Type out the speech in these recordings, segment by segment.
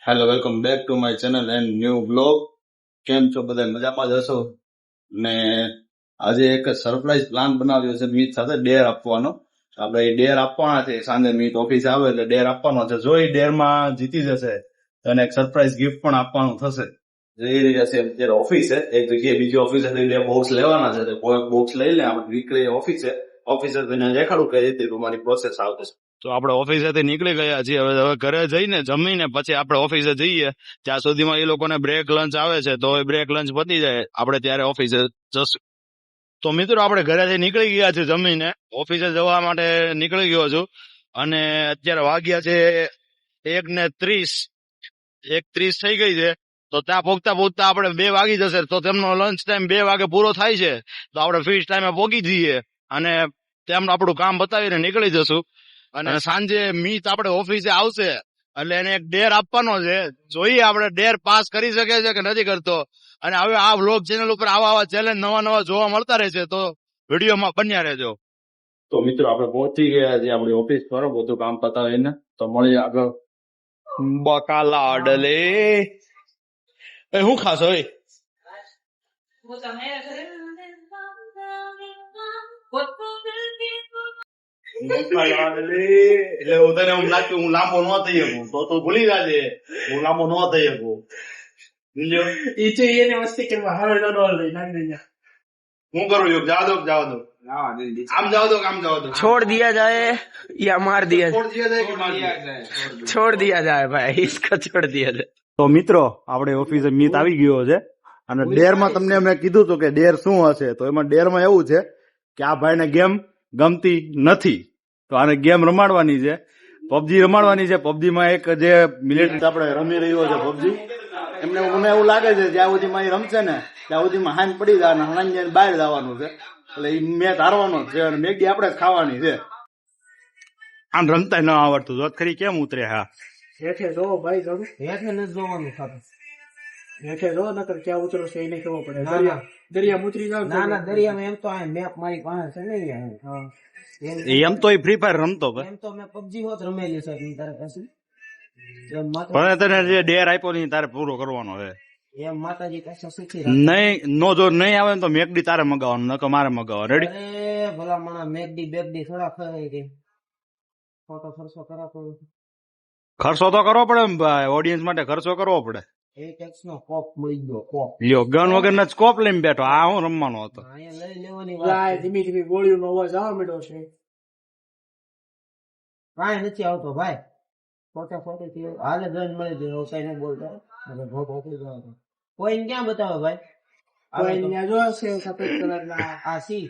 Hello, welcome back to my channel and new blog. કેમ છો બધા? મજામાં જ હશો ને? આજે એક સરપ્રાઈઝ પ્લાન બનાવ્યો છે મીત સાથે ડેર આપવાનો. આપણે એ ડેર આપવાના છે. સાંજે મીત ઓફિસ આવે એટલે ડેર આપવાનો છે. જો એ ડેરમાં જીતી જશે તો એને એક સરપ્રાઈઝ ગિફ્ટ પણ આપવાનું થશે. જઈ રહ્યા છે અત્યારે ઓફિસે, એક જગ્યાએ બીજી ઓફિસે બે બોક્સ લેવાના છે. કોઈ બોક્સ લઈ લે, આપણે નીકળીએ ઓફિસે જઈને દેખાડું કઈ રીતે તમારી પ્રોસેસ આવશે. તો આપણે ઓફિસેથી નીકળી ગયા છીએ. હવે ઘરે જઈને જમીને પછી આપણે ઓફિસે જઈએ. ત્યાં સુધીમાં એ લોકોને બ્રેક લંચ આવે છે, તો એ બ્રેક લંચ પતી જાય આપણે ત્યારે ઓફિસે જશું. તો મિત્રો આપણે ઘરેથી નીકળી ગયા છે જમીને. ઓફિસે જવા માટે નીકળી ગયો છું અને અત્યારે વાગ્યા છે 1:30. 1:30 થઈ ગઈ છે. તો ત્યાં પહોંચતા આપણે 2 વાગી જશે. તો તેમનો લંચ ટાઈમ 2 વાગે પૂરો થાય છે. તો આપણે ફિક્સ ટાઈમે પહોંચી જઈએ અને તેમ આપણું કામ બતાવીને નીકળી જશું. અને સાંજે મીત આપણે ઓફિસે આવશે એટલે એને એક ડેર આપવાનો છે. જોઈએ આપણે ડેર પાસ કરી શકે છે કે નથી કરતો. અને હવે આ વ્લોગ ચેનલ ઉપર આવા ચેલેન્જ નવા જોવા મળતા રહેશે, તો વિડીયોમાં બન્યા રહેજો. તો મિત્રો આપણે પહોંચી ગયા છીએ આપણી ઓફિસ પર બધું કામ પતાવીને. તો મળીએ આગળ. બકાલા અડલે શું ખાશો? એટલે હું તને એમ લાગતું હું લાંબો ન થઈ શકું તો તું ભૂલી જાજે. હું લાંબો ન થઈ શકું. હું કરું છું? જવા દો આમ જવા દો આમ જવા દો. छोड़ दिया जाए या मार दिया છોડ દિયા જાય કે માર દિયા જાય? छोड़ दिया जाए भाई, इसको छोड़ दिया जाए. તો મિત્રો આપણે ઓફિસે મીત આવી ગયો છે અને ડેરમાં તમને અમે કીધું હતું કે ડેર શું હશે. તો એમાં ડેરમાં એવું છે કે આ ભાઈને ગેમ ગમતી નથી, તો આને ગેમ રમાડવાની છે. પબજી રમાડવાની છે. પબજીમાં એક જે મિલિટરી આપણે રમી રહ્યો છે પબજી, એમને મને એવું લાગે છે જ્યાં સુધીમાં એ રમશે ને ત્યાં સુધીમાં હાંજ પડી જાય અને હાંજ બહાર જવાનું છે. એટલે એ મેચ હારવાનો જ છે અને મેગી આપણે જ ખાવાની છે. આમ રમતા ન આવડતું જોત ખરી કેમ ઉતરે. હા હેઠે જો ભાઈ, જરૂર હેઠે નથી જોવાનું ખાતું. હેઠે જો નકર ક્યાં ઉતરો છે એને ખબર પડે. દરિયા ઉતરી જાવ. ના દરિયામાં એમ તો આ મેપ મારી પાસે છે ને. એમ તો ફ્રી ફાયર રમતો એમ તો મેં પબજી હોત રમેલી છે તારે પાસે. પણ તને જે ડેર આપ્યો નહીં તારે પૂરો કરવાનો છે. એમ માતાજી પાસે શીખી નહીં નો જો નહીં આવે ને તો મેકડી તારે મગાવવાનું, નકર મારે મગાવવાનું. રેડી? અરે ભલા માણા મેકડી બેકડી થોડા ખાય કે ખોટો ખર્ચો કરા તો. ખર્ચો તો કરવો પડે ને ભાઈ, ઓડિયન્સ માટે ખર્ચો કરવો પડે. એક એક્સ નો કોપ મળી ગયો. કોપ લ્યો, ગન વગર ના સ્કોપ લઈને બેઠો. આ હું રમવાનો હતો. અહીંયા લઈ લેવાની વાત. ધીમી ધીમી ગોળીઓ નો અવાજ આવવા માંડ્યો છે. કાંઈ નથી આવતો ભાઈ. ખોટી હાલે ગન મળી જાય. ઓસાઈ ને બોલતો કોઈ ક્યાં બતાવે ભાઈ? જો છે સફેદ કલર ના આ સી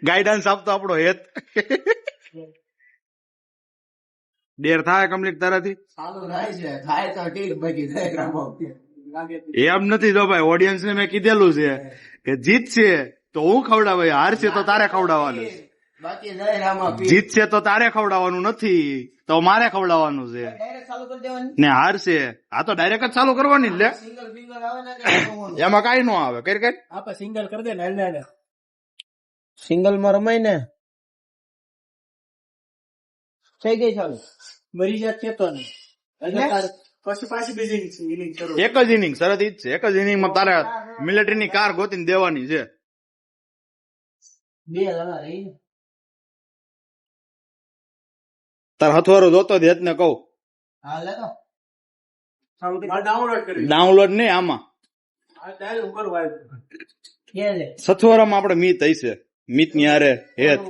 ગાઈડન્સ આપતો આપણો હેત. ડેર થાય કમ્પ્લીટ તારાથી? એમ નથી જો ભાઈ, ઓડિયન્સ ને મેં કીધેલું છે કે જીતશે તો હું ખવડાવે, હારશે તો તારે ખવડાવવાનું. જીતશે તો તારે ખવડાવવાનું નથી, તો મારે ખવડાવવાનું છે. ને હારશે આ તો ડાયરેક્ટ જ ચાલુ કરવાની લે. એમાં કઈ નો આવે. કઈ આપણે સિંગલ કરી દે ને. સિંગલ માં રમાય ને થઈ ગઈ ચાલુ. મરી જાત કેતો ને પછી પાછી બીજી એક જ ઇનિંગ. શરત ઈ જ છે, એક જ ઇનિંગ માં તારે મિલિટરી ની કાર ગોતીને દેવાની છે. 2 જણા રહી. તાર હથવારો જોતો જ ને કહું. હા લે તો ડાઉનલોડ કરી. ડાઉનલોડ નહીં આમાં. સથવારામાં આપણે મીત હશે. મીત ની હારે હેત.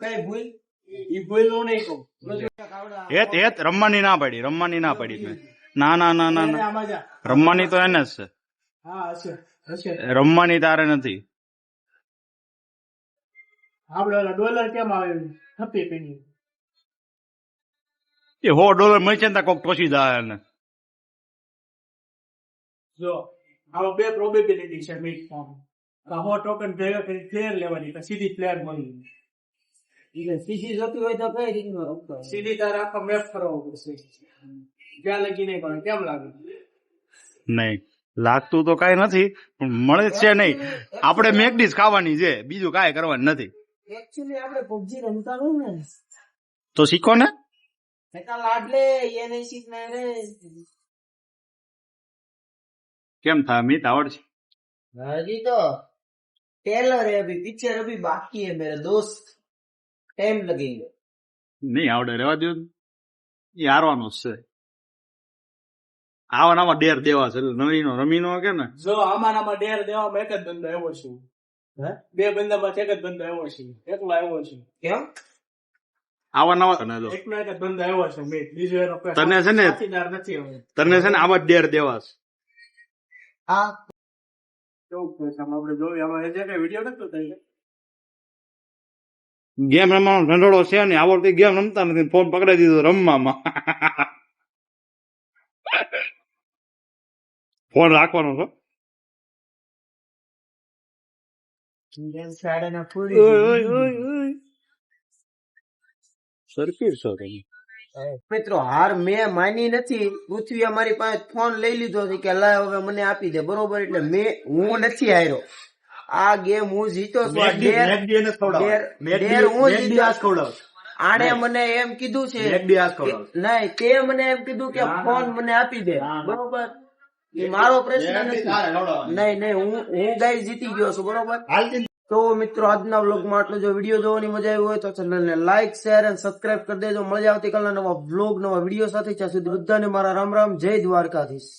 કઈ ભૂલ ઈ ભૂલ નો નહીં કહું. હેત રમવાની ના પાડી. રમવાની ના પાડી મેં. ના ના ના ના રમવાની તો એને જ છે. હા હશે. રમવાની તારે નથી. આપડે ડોલર કેમ આવે થપી પીની એ $100 મળશે ને કોક ટોસી જાય ને. જો આમાં 2 પ્રોબેબિલિટી છે મીટ ફોર્મ. 100 ટોકન ભેગા કરી પ્લેયર લેવાની તો સીધી પ્લેયર મળી. એટલે સીધી જતી હોય તો કઈ રીતનું સીધી તારે આખો મેપ ફરવો પડશે. ક્યાં લગી નહીં પણ કેમ લાગે? નહીં લાગતું તો કઈ નથી પણ મળે છે નહીં. આપણે મેકડીઝ ખાવાની છે, બીજું કાંઈ કરવાનું નથી. એકચ્યુઅલી આપણે પબજી રમતા હોય ને તો શીખો ને. લાડલે એ નહીં શીખને રે કેમ થાય મિત આવડશે? अभी तो टेलर है अभी पिक्चर अभी बाकी है मेरे दोस्त टाइम लगेगा નહીં આવડે, રેવા દો. એ હારવાનો જ છે. આવામાં ડેર દેવા છે, એટલે રમીનો કે ને. જો આમાં ડેર દેવામાં એક જ બંદો આવ્યો છું બે બંદામાં એક જ બંદો આવ્યો છે એકલો આવ્યો છે કેમ આવા તને જો એકલો એક જ બંદો આવ્યો છે મેં બીજો એનો કોઈ તને છે ને સાથીદાર નથી હવે તને છે ને આવા જ ડેર દેવા છે. આ કેવું છે આપણે જોઈએ આમાં જે કઈ વિડીયો નતો થઈ ગેમ રમવાનો ઢંઢોળો છે ને, આવડતી ગેમ રમતા નથી, ફોન પકડાઈ દીધો રમવામાં. ફોન રાખવાનો છો. ગેમ સાડે ના પૂરી સરખી છો તમે. મિત્રો હાર મેં માની નથી. પૃથ્વી અમારી પાસે ફોન લઈ લીધો છે કે લાય હવે મને આપી દે બરોબર, એટલે હું નથી હાર્યો આ ગેમ, હું જીતો છું. આ ડેર હું જીતો. આને મને એમ કીધું છે નહીં, તે મને એમ કીધું કે ફોન મને આપી દે બરોબર, એ મારો પ્રશ્ન નથી. નહીં હું ગાઈ જીતી ગયો છું બરોબર. તો મિત્રો આજના વ્લોગમાં આટલો. જો વિડીયો જોવાની મજા આવી હોય તો ચેનલને લાઈક શેર અને સબસ્ક્રાઇબ કરી દેજો. મળીએ આવતીકાલના નવા વ્લોગ નવા વિડીયો સાથે. ત્યાં સુધી બધાને મારા રામ રામ, જય દ્વારકાધીશ.